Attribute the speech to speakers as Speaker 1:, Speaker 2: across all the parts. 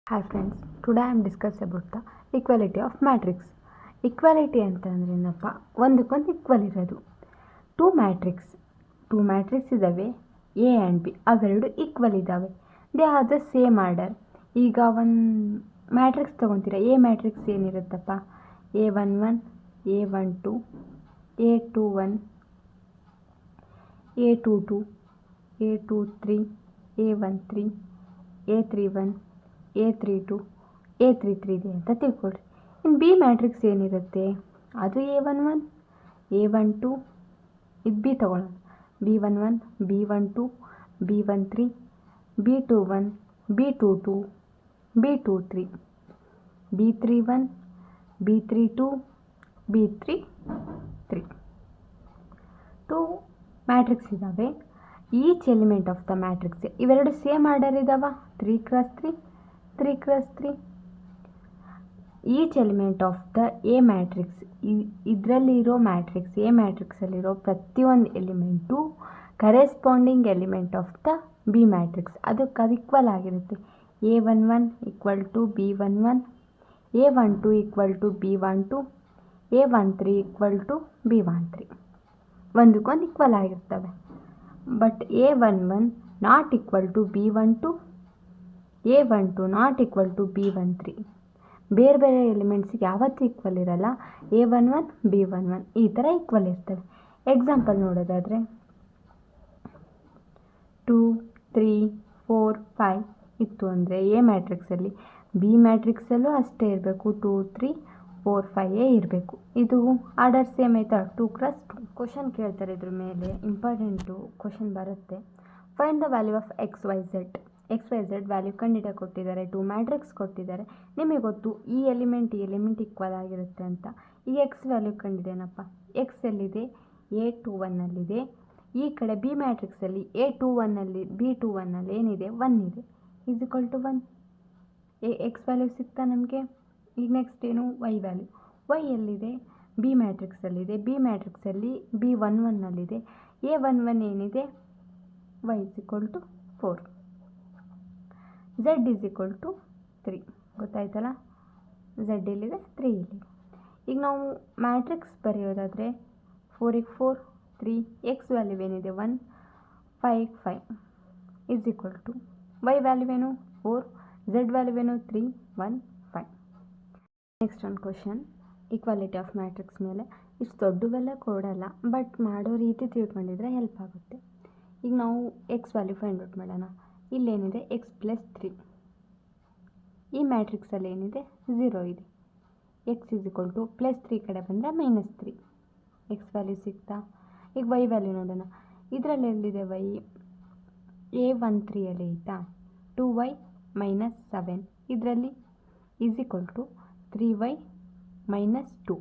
Speaker 1: Hi friends, today I am discuss about the equality of matrix. Equality ಅಂತಂದ್ರೆ ಏನಪ್ಪ, ಒಂದಕ್ಕೊಂದು equal ಇರೋದು. Two matrix ಇದ್ದಾವೆ, ಎ ಆ್ಯಂಡ್ ಬಿ, ಅವೆರಡು ಈಕ್ವಲ್ ಇದ್ದಾವೆ. They are the same order. ಈಗ ಒಂದು ಮ್ಯಾಟ್ರಿಕ್ಸ್ ತೊಗೊತೀರ, ಎ ಮ್ಯಾಟ್ರಿಕ್ಸ್ ಏನಿರುತ್ತಪ್ಪ, A11, A12, A21, A22, A23, A13, A31, A32, A33 ಇದೆ ಅಂತ ತಿಳ್ಕೊಳ್ರಿ. ಇನ್ನು ಬಿ ಮ್ಯಾಟ್ರಿಕ್ಸ್ ಏನಿರುತ್ತೆ, ಅದು A11, A12, ಇದು ಬಿ ತೊಗೊಳ್ಳೋಣ, B11, B12, B13, B21, B22, B23, B31, B32, B33. Two matrix ಇದ್ದಾವೆ. Each element of the matrix ಇವೆರಡು ಸೇಮ್ ಆರ್ಡರ್ ಇದ್ದಾವ, 3x3, 3x3. Each element of the A matrix, ಇದರಲ್ಲಿರೋ matrix, A ಮ್ಯಾಟ್ರಿಕ್ಸಲ್ಲಿರೋ ಪ್ರತಿಯೊಂದು element corresponding element of the B matrix, ಅದಕ್ಕೆ equal ಆಗಿರುತ್ತೆ. A11 = B11, A12 = B12, A13 = B13. ಒಂದಕ್ಕೊಂದು equal ಆಗಿರ್ತವೆ. But A11 not equal to B12, A12 not equal to B13. ಬೇರೆ ಬೇರೆ ಎಲಿಮೆಂಟ್ಸಿಗೆ ಯಾವತ್ತೂ ಈಕ್ವಲ್ ಇರಲ್ಲ. A11, B11 ಈ ಥರ ಈಕ್ವಲ್ ಇರ್ತವೆ. ಎಕ್ಸಾಂಪಲ್ ನೋಡೋದಾದರೆ 2, 3, 4, 5 ಇತ್ತು ಅಂದರೆ ಎ ಮ್ಯಾಟ್ರಿಕ್ಸಲ್ಲಿ, ಬಿ ಮ್ಯಾಟ್ರಿಕ್ಸಲ್ಲೂ ಅಷ್ಟೇ ಇರಬೇಕು, 2, 3, 4, 5 ಇರಬೇಕು. ಇದು ಆರ್ಡರ್ ಸೇಮ್ ಆಯ್ತಾ, 2x2. ಕ್ವಶನ್ ಕೇಳ್ತಾರೆ, ಇದ್ರ ಮೇಲೆ ಇಂಪಾರ್ಟೆಂಟು ಕ್ವಶನ್ ಬರುತ್ತೆ. Find the value of XYZ value ಕಂಡಿಡ ಕೊಟ್ಟಿದ್ದಾರೆ, 2 ಮ್ಯಾಟ್ರಿಕ್ಸ್ ಕೊಟ್ಟಿದ್ದಾರೆ. ನಿಮಗೆ ಗೊತ್ತು ಈ ಎಲಿಮೆಂಟ್ ಈಕ್ವಲ್ ಆಗಿರುತ್ತೆ ಅಂತ. ಈ ಎಕ್ಸ್ ವ್ಯಾಲ್ಯೂ ಕಂಡಿದ್ದೇನಪ್ಪ, ಎಕ್ಸ್ ಎಲ್ಲಿದೆ, A21ನಲ್ಲಿದೆ. ಈ ಕಡೆ ಬಿ ಮ್ಯಾಟ್ರಿಕ್ಸಲ್ಲಿ A21ನಲ್ಲಿ B21ನಲ್ಲಿ ಏನಿದೆ, 1 ಇದೆ, = 1. ಎಕ್ಸ್ ವ್ಯಾಲ್ಯೂ ಸಿಗ್ತಾ ನಮಗೆ. ಈಗ ನೆಕ್ಸ್ಟ್ ಏನು, ವೈ ವ್ಯಾಲ್ಯೂ. ವೈ ಎಲ್ಲಿದೆ, ಬಿ ಮ್ಯಾಟ್ರಿಕ್ಸಲ್ಲಿದೆ. ಬಿ ಮ್ಯಾಟ್ರಿಕ್ಸಲ್ಲಿ B11ನಲ್ಲಿದೆ. A11 ಏನಿದೆ, y = 4. Z = 3. ಗೊತ್ತಾಯ್ತಲ್ಲ, Z ಎಲ್ಲಿದೆ, 3 ಇಲ್ಲಿದೆ. ಈಗ ನಾವು ಮ್ಯಾಟ್ರಿಕ್ಸ್ ಬರೆಯೋದಾದರೆ 4 × 4 3, ಎಕ್ಸ್ ವ್ಯಾಲ್ಯೂ ಏನಿದೆ 1, 5 × 5 = y ವ್ಯಾಲ್ಯೂ ಏನು 4, Z ವ್ಯಾಲ್ಯೂ ಏನು 3, 1, 5. ನೆಕ್ಸ್ಟ್ ಒಂದು ಕ್ವಶನ್, ಈಕ್ವಾಲಿಟಿ ಆಫ್ ಮ್ಯಾಟ್ರಿಕ್ಸ್ ಮೇಲೆ. ಇಷ್ಟು ದೊಡ್ಡವೆಲ್ಲ ಕೊಡಲ್ಲ, ಬಟ್ ಮಾಡೋ ರೀತಿ ತಿಳ್ಕೊಂಡಿದ್ರೆ ಹೆಲ್ಪ್ ಆಗುತ್ತೆ. ಈಗ ನಾವು ಎಕ್ಸ್ ವ್ಯಾಲ್ಯೂ ಫೈಂಡ್ ಔಟ್ ಮಾಡೋಣ. ಇಲ್ಲೇನಿದೆ, x + 3. ಈ ಮ್ಯಾಟ್ರಿಕ್ಸಲ್ಲಿ ಏನಿದೆ, 0 ಇದೆ. x +3 ಕಡೆ ಬಂದರೆ -3. ಎಕ್ಸ್ ವ್ಯಾಲ್ಯೂ ಸಿಗ್ತಾ. ಈಗ ವೈ ವ್ಯಾಲ್ಯೂ ನೋಡೋಣ. ಇದರಲ್ಲಿ ಎಲ್ಲಿದೆ ವೈ, A13ಯಲ್ಲಿ ಐತಾ, 2y - 7. ಇದರಲ್ಲಿ = 3y - 2.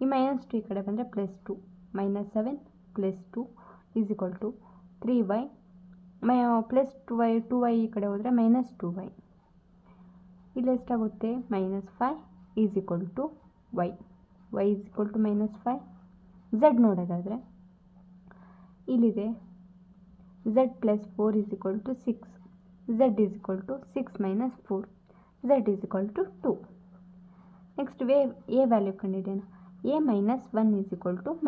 Speaker 1: ಈ -2 ಈ ಕಡೆ ಬಂದರೆ +2, -7 + 2 = 3y +2y, 2y ಈ ಕಡೆ ಹೋದರೆ -2y. ಇಲ್ಲಿ ಎಷ್ಟಾಗುತ್ತೆ, -5 = y. y = -5. z ನೋಡೋದಾದರೆ ಇಲ್ಲಿದೆ, z + 4 = 6. z = 6 - 4. z = 2. Next A value ಕಂಡಿದ್ದೇನೆ. A - 1 =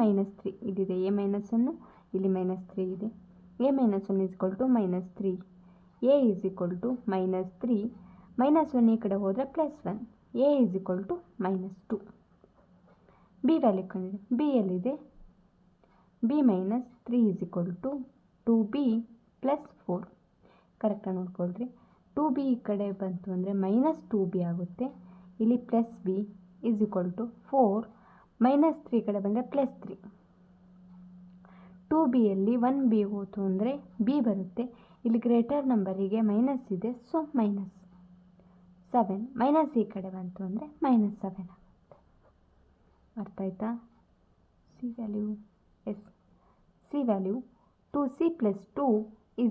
Speaker 1: -3. ಇಲ್ಲಿದೆ A - 1, ಇಲ್ಲಿ -3 ಇದೆ. A - 1 = -3. A = -3, -1 ಈ ಕಡೆ ಹೋದರೆ +1. A = -2. ಬಿ ವ್ಯಾಲ್ಯೂ ಕಂಡಿದೆ. ಬಿ ಎಲ್ಲಿದೆ, B - 3 = 2b + 4. ಕರೆಕ್ಟಾಗಿ ನೋಡ್ಕೊಳ್ರಿ. 2b ಈ ಕಡೆ ಬಂತು ಅಂದರೆ -2b ಆಗುತ್ತೆ. ಇಲ್ಲಿ +b = 4, -3 ಈ ಕಡೆ ಬಂದರೆ +3. 2bಯಲ್ಲಿ 1b ಹೋಯಿತು ಅಂದರೆ b ಬರುತ್ತೆ. ಇಲ್ಲಿ ಗ್ರೇಟರ್ ನಂಬರಿಗೆ ಮೈನಸ್ ಇದೆ, ಸೊ -7. ಮೈನಸ್ ಈ ಕಡೆ ಬಂತು ಅಂದರೆ -7 ಆಗುತ್ತೆ. ಅರ್ಥ ಆಯ್ತಾ. C value 2c + 2 =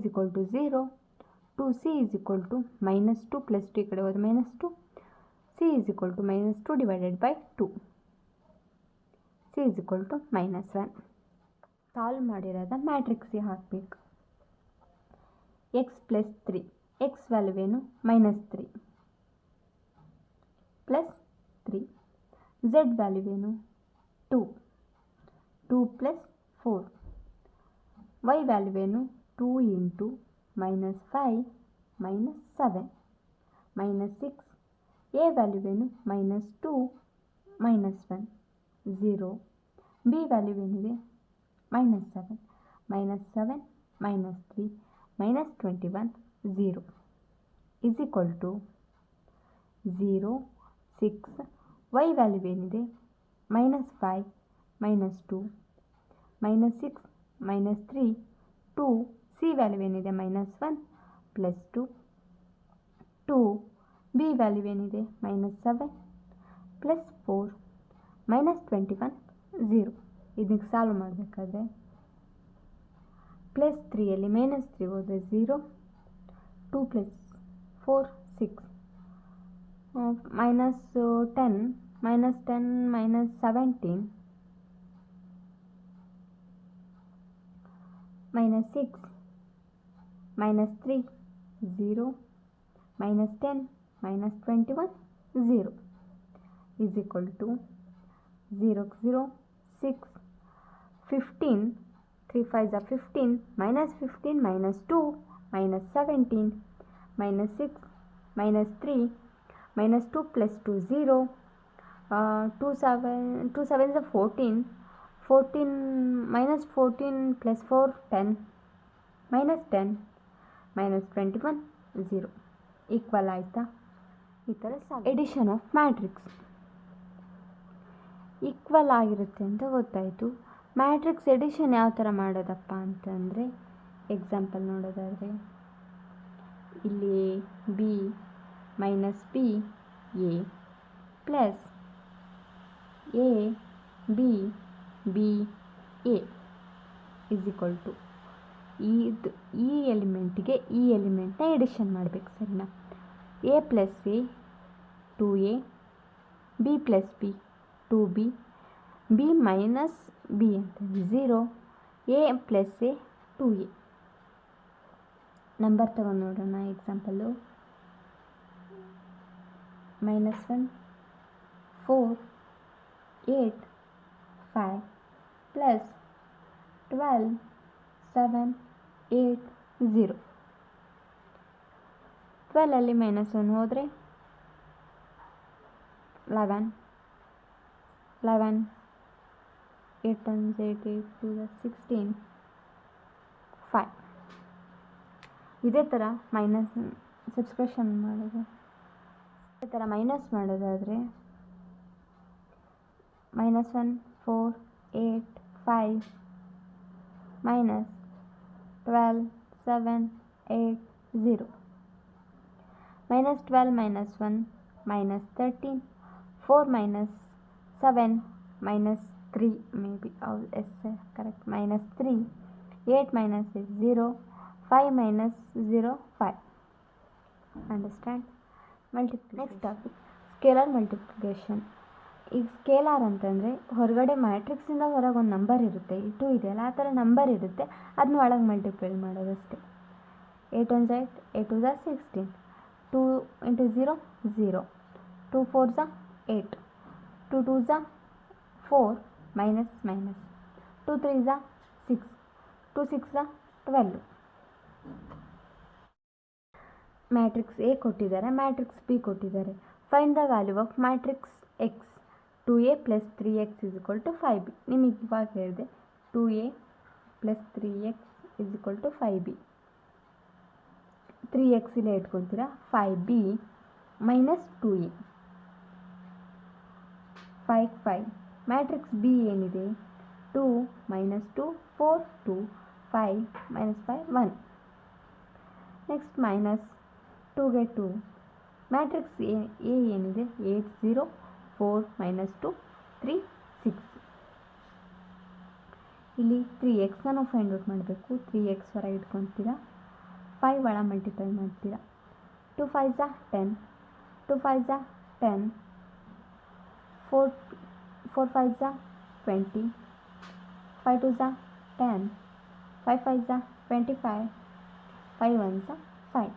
Speaker 1: 0. 2c = -2 + 2 ಈ ಕಡೆ ಹೋದರೆ -2. c = -2 / 2. c = -1. ಸಾಲ್ವ್ ಮಾಡಿರೋದ ಮ್ಯಾಟ್ರಿಕ್ಸಿಗೆ ಹಾಕಬೇಕು. x + 3, x ವ್ಯಾಲ್ಯೂ ಏನು, -3. ಪ್ಲಸ್ 3. ಝೆಡ್ ವ್ಯಾಲ್ಯೂ ಏನು 2. 2 ಪ್ಲಸ್ 4. ವೈ ವ್ಯಾಲ್ಯೂ ಏನು 2 ಇಂಟು -5 -7 -6. ಎ ವ್ಯಾಲ್ಯೂ ಏನು -2 -1 0. ಬಿ ವ್ಯಾಲ್ಯೂ ಏನಿದೆ -7 -7 -3 -21 0 is equal to 0 6. Y value ಏನಿದೆ -5 -2 -6 -3 2. ಸಿ ವ್ಯಾಲ್ಯೂ ಏನಿದೆ -1 +2 2. ಬಿ ವ್ಯಾಲ್ಯೂ ಏನಿದೆ -7 +4 -21 0. ಇದಕ್ಕೆ ಸಾಲ್ವ್ ಮಾಡಬೇಕಾದ್ರೆ +3ಯಲ್ಲಿ -3 ಹೋದರೆ 0. 2 + 4 6 -10 -10 -17 -6 -3 0 -10 -21 0 is equal to 0 0 6 15. 3 5 are 15 -15 -2 -17 -6 -3 -2 + 2 0. 2 7s are 14. 14 -14 + 4 10 -10 -21 0 equal ಆಯಿತಾ. ಈ ಥರ ಎಡಿಷನ್ ಆಫ್ ಮ್ಯಾಟ್ರಿಕ್ಸ್ ಈಕ್ವಲ್ ಆಗಿರುತ್ತೆ ಅಂತ ಗೊತ್ತಾಯಿತು. ಮ್ಯಾಟ್ರಿಕ್ಸ್ ಎಡಿಷನ್ ಯಾವ ಥರ ಮಾಡೋದಪ್ಪ ಅಂತಂದರೆ ಎಕ್ಸಾಂಪಲ್ ನೋಡೋದಾದರೆ ಇಲ್ಲಿ B minus B A plus A B B A is equal to ಈ ಎಲಿಮೆಂಟ್ಗೆ ಈ ಎಲಿಮೆಂಟ್ನ ಎಡಿಷನ್ ಮಾಡಬೇಕು ಸರಿನಾ. A plus A 2a, B plus B 2b, B minus B ಅಂತಂದರೆ 0, A plus A 2a. Number ತಗೊಂಡು ನೋಡೋಣ. Example -1 4 8 5 plus 12 7 8 0. 12ಅಲ್ಲಿ -1 ಹೋದರೆ 11 11 8 1 8 8 2 16 5. ಇದೇ ಥರ ಮೈನಸ್ ಸಬ್ಸ್ಕ್ರಿಪ್ಷನ್ ಮಾಡೋದು. ಇದೇ ಥರ ಮೈನಸ್ ಮಾಡೋದಾದರೆ -1 4 8 5 -12 7 8 0. -12 -1 -13 4 -7 -3 maybe yes correct -3 8 -8 0 5 -0 5. Understand. Next topic scalar multiplication. ಈಗ ಸ್ಕೇಲಾರ್ ಅಂತಂದರೆ ಹೊರಗಡೆ ಮ್ಯಾಟ್ರಿಕ್ಸಿಂದ ಹೊರಗೆ ಒಂದು ನಂಬರ್ ಇರುತ್ತೆ, 2 ಇದೆಯಲ್ಲ ಆ ಥರ ನಂಬರ್ ಇರುತ್ತೆ, ಅದನ್ನ ಒಳಗೆ ಮಲ್ಟಿಪ್ಲೈ ಮಾಡೋದಷ್ಟೇ. 8 1 8 8 2 16 2 × 0 0 2 4 8 2 2 4 minus 2 3 6 2 6 12. ಮ್ಯಾಟ್ರಿಕ್ಸ್ ಎ ಕೊಟ್ಟಿದ್ದಾರೆ, ಮ್ಯಾಟ್ರಿಕ್ಸ್ ಬಿ ಕೊಟ್ಟಿದ್ದಾರೆ. Find the value of matrix X 2a + 3x = 5b. ನಿಮಗೆ ಇವಾಗ ಹೇಳಿದೆ 2a + 3x = 5b. 3x ಇಲ್ಲೇ ಇಟ್ಕೊತೀರಾ, 5b - 2a 5 5. ಮ್ಯಾಟ್ರಿಕ್ಸ್ ಬಿ ಏನಿದೆ 2 - 2 4 2 5 -5 1. ನೆಕ್ಸ್ಟ್ -2ಗೆ 2. ಮ್ಯಾಟ್ರಿಕ್ಸ್ ಎ ಏನಿದೆ 8 0 4 -2 3 6. ಇಲ್ಲಿ 3x ನಾವು ಫೈಂಡ್ ಔಟ್ ಮಾಡಬೇಕು. 3x ಹೊರಗೆ ಇಟ್ಕೊತೀರಾ, 5 ಒಳ ಮಲ್ಟಿಪ್ಲೈ ಮಾಡ್ತೀರಾ. 2 5 10 2 5 10 4 5 20 5 2 10 5 5 25 5 1 5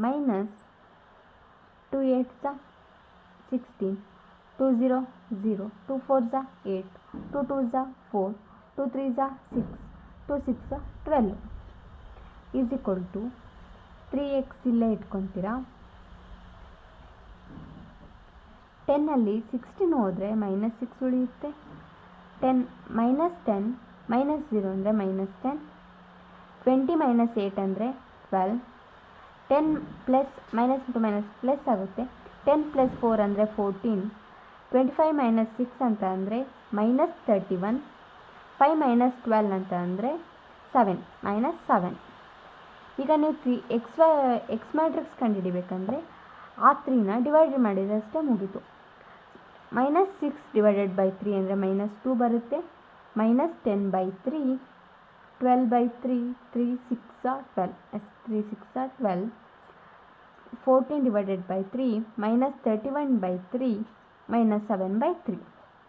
Speaker 1: -2 8 16, 2 0 0, 2 4 8, 2 2 4, 2 3 6, 2 6 12 ಈಸ್ ಈಕ್ವಲ್ ಟು 3x ಇಲ್ಲೇ ಇಟ್ಕೊತೀರಾ. 10ಅಲ್ಲಿ 16 ಹೋದರೆ -6 ಉಳಿಯುತ್ತೆ. 10 -10 -0 ಅಂದರೆ -10. 20 - 8 ಅಂದರೆ 12. 10 plus minus into minus plus ಆಗುತ್ತೆ. 10 + 4 ಅಂದರೆ 14. 25 - 6 ಅಂತ ಅಂದರೆ -31. 5 - 12 ಅಂತ ಅಂದರೆ 7 -7. ಈಗ ನೀವು ಎಕ್ಸ್ ಮ್ಯಾಟ್ರಿಕ್ಸ್ ಕಂಡುಹಿಡಿಬೇಕಂದ್ರೆ ಆ 3ನ ಡಿವೈಡ್ ಮಾಡಿದಷ್ಟೇ ಮುಗೀತು. -6 / 3 ಅಂದರೆ -2 ಬರುತ್ತೆ. -10/3, 12/3, 3 6 12, 3 6 12. 14 / 3, -31/3, -7/3.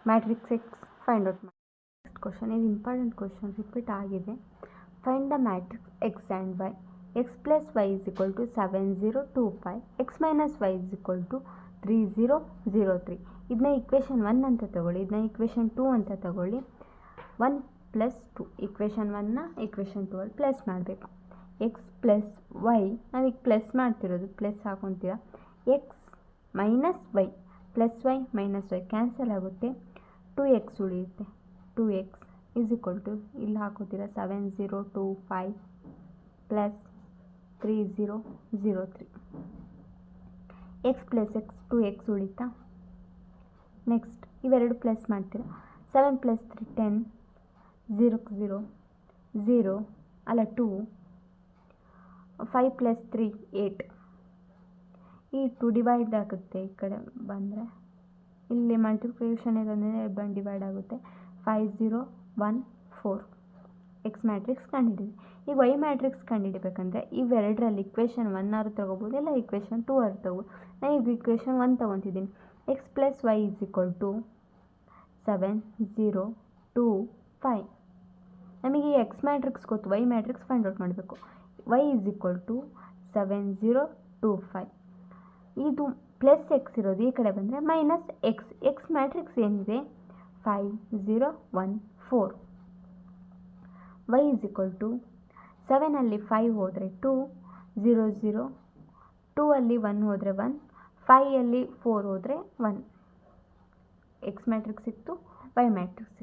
Speaker 1: ಮ್ಯಾಟ್ರಿಕ್ಸ್ ಎಕ್ಸ್ ಫೈಂಡ್ ಔಟ್ ಮಾಡಿ. ನೆಕ್ಸ್ಟ್ ಕ್ವಶನ್, ಇದು ಇಂಪಾರ್ಟೆಂಟ್ ಕ್ವಶನ್, ರಿಪೀಟ್ ಆಗಿದೆ. Find the matrix X and Y. x + y = 7 0 2 5, x - y = 3 0 0 3. ಇದನ್ನ ಇಕ್ವೇಷನ್ 1 ಅಂತ ತಗೊಳ್ಳಿ, ಇದನ್ನ ಇಕ್ವೇಷನ್ 2 ಅಂತ ತಗೊಳ್ಳಿ. 1 + 2 ಇಕ್ವೇಷನ್ 1ನ ಇಕ್ವೇಷನ್ 2 ಅಲ್ಲಿ ಪ್ಲಸ್ ಮಾಡಬೇಕು. x + y ನಾವೀಗ ಪ್ಲಸ್ ಮಾಡ್ತಿರೋದು, ಪ್ಲಸ್ ಹಾಕೊತೀರಾ. x - y + y - y cancel ಆಗುತ್ತೆ. 2x ಉಳಿಯುತ್ತೆ. 2x = ಇಲ್ಲಿ ಹಾಕೋತೀರಾ 7 0 2 5 + 3 0 0 3. x + x 2x ಉಳಿತಾ. ನೆಕ್ಸ್ಟ್ ಇವೆರಡು ಪ್ಲಸ್ ಮಾಡ್ತೀರಾ. 7 + 3 10, 0 0 0 ಅಲ್ಲ 2. 5 + 3 8. ಈ 2 ಡಿವೈಡ್ ಆಗುತ್ತೆ. ಈ ಕಡೆ ಬಂದರೆ ಇಲ್ಲಿ ಮಲ್ಟಿಪ್ಲಿಕೇಶನ್ ಇದೊಂದೇ ಡಿವೈಡ್ ಆಗುತ್ತೆ. 5 0 1 4. ಎಕ್ಸ್ ಮ್ಯಾಟ್ರಿಕ್ಸ್ ಕಂಡುಹಿಡಿದ್ವಿ. ಈಗ ವೈ ಮ್ಯಾಟ್ರಿಕ್ಸ್ ಕಂಡುಹಿಡಿಬೇಕಂದ್ರೆ ಇವೆರಡರಲ್ಲಿ ಇಕ್ವೇಷನ್ 1 ಆದ್ರೂ ತಗೋಬೋದು, ಇಲ್ಲ ಇಕ್ವೇಷನ್ 2 ಆದ್ರೂ ತಗೋಬೋದು. ನಾನು ಈಗ ಇಕ್ವೇಷನ್ 1 ತೊಗೊತಿದ್ದೀನಿ. x + y = 7 0 2 5. ನಮಗೆ ಎಕ್ಸ್ ಮ್ಯಾಟ್ರಿಕ್ಸ್ ಗೊತ್ತು, ವೈ ಮ್ಯಾಟ್ರಿಕ್ಸ್ ಫೈಂಡ್ ಔಟ್ ಮಾಡಬೇಕು. y = 7 0 2 5. ಇದು ಪ್ಲಸ್ ಎಕ್ಸ್ ಇರೋದು ಈ ಕಡೆ ಬಂದರೆ ಮೈನಸ್ ಎಕ್ಸ್. ಎಕ್ಸ್ ಮ್ಯಾಟ್ರಿಕ್ಸ್ ಏನಿದೆ 5 0 1 4. y = 7ಅಲ್ಲಿ 5 ಹೋದರೆ 2 0 0, 2ಅಲ್ಲಿ 1 ಹೋದರೆ 1, 5ಅಲ್ಲಿ 4 ಹೋದರೆ 1. ಎಕ್ಸ್ ಮ್ಯಾಟ್ರಿಕ್ಸ್ ಸಿಕ್ತು, ವೈ ಮ್ಯಾಟ್ರಿಕ್ಸ್